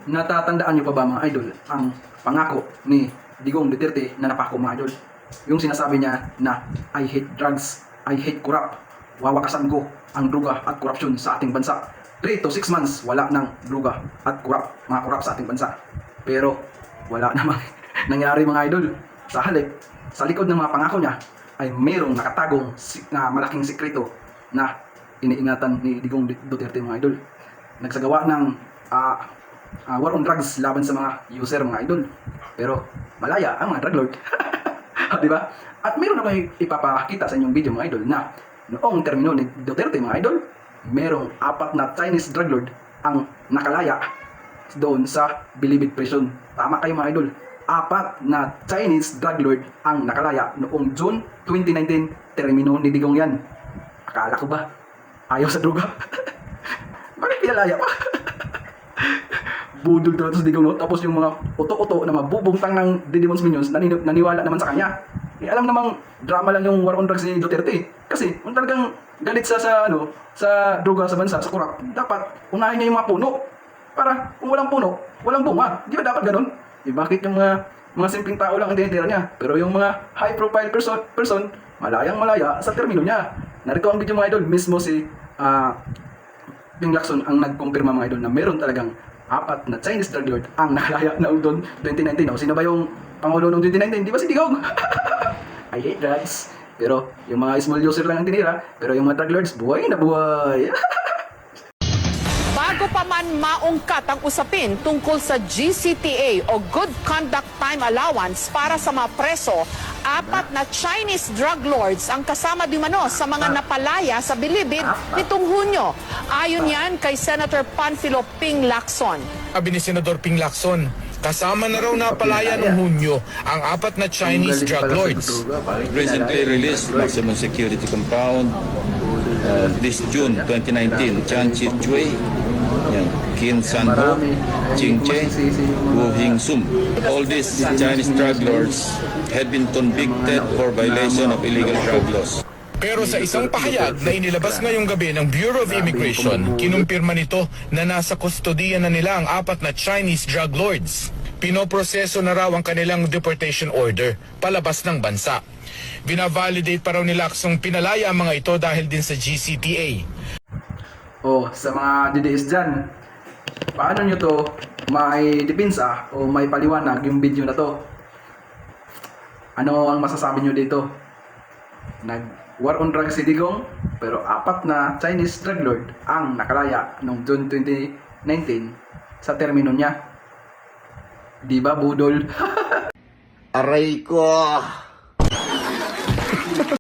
Natatandaan niyo pa ba mga idol ang pangako ni Digong Duterte na napako mga idol? Yung sinasabi niya na I hate drugs, I hate corrupt, wawakasan ko ang druga at korupsyon sa ating bansa. 3 to 6 months wala ng druga at mga corrupt sa ating bansa. Pero wala namang nangyari mga idol. Sa halip, sa likod ng mga pangako niya ay mayroong nakatagong na malaking sikreto na iniingatan ni Digong Duterte mga idol. Nagsagawa ng war on drugs laban sa mga user mga idol. Pero malaya ang mga drug lord. Di ba? At meron ako ipapakita sa inyong video mga idol na noong termino ni Duterte mga idol, merong 4 na Chinese drug lord ang nakalaya doon sa Bilibid Prison. Tama kayo mga idol. 4 na Chinese drug lord ang nakalaya noong June 2019, termino ni Digong yan. Akala ko ba ayaw sa droga? Bakit pinalaya pa? Budol talaga sa Digong, no? Tapos yung mga uto-uto na mabubungtang ng Didimons Minions naniwala naman sa kanya. Alam namang drama lang yung war on drugs ni Duterte. Kasi kung talagang galit sa droga sa bansa, sa kurap, dapat unahin niya yung mga puno. Para kung walang puno, walang bunga. Di ba dapat ganun? Bakit yung mga simpleng tao lang ang tinitira niya? Pero yung mga high profile person malayang malaya sa termino niya. Narito ang video mga idol, mismo si Ping Lacson ang nagkumpirma mga idol na meron talagang 4 na Chinese drug lord ang nakalaya na doon 2019. O, sino ba yung Pangulo noong 2019? Di ba si Digong? I hate drugs. Pero yung mga small user lang ang tinira. Pero yung mga drug lords, buhay na buhay. Bago pa man maungkat ang usapin tungkol sa GCTA o Good Conduct Time Allowance para sa mga preso, 4 na Chinese drug lords ang kasama dimano sa mga napalaya sa Bilibid nitong Hunyo. Ayon yan kay Senator Panfilo Ping Lacson. Sabi ni Senador Ping Lacson, kasama na raw napalaya noong Hunyo ang 4 na Chinese drug lords. Recently released maximum security compound this June 2019, Chan Chi Chui, Kin San Ho, Ching Che, Wu Hing Sum. All these Chinese drug lords had been convicted for violation of illegal drug laws. Pero sa isang pahayag na inilabas ngayong gabi ng Bureau of Immigration, kinumpirma nito na nasa kustodiya na nila ang 4 na Chinese drug lords. Pinoproseso na raw ang kanilang deportation order palabas ng bansa. Binavalidate pa raw ni Lacson pinalaya ang mga ito dahil din sa GCTA. Sa mga DDS dyan, paano nyo to may depensa o may paliwanag yung video na to? Ano ang masasabi nyo dito? Nag-war on drugs si Digong, pero 4 na Chinese drug lord ang nakalaya noong June 2019 sa termino niya. Di ba budol? Aray ko!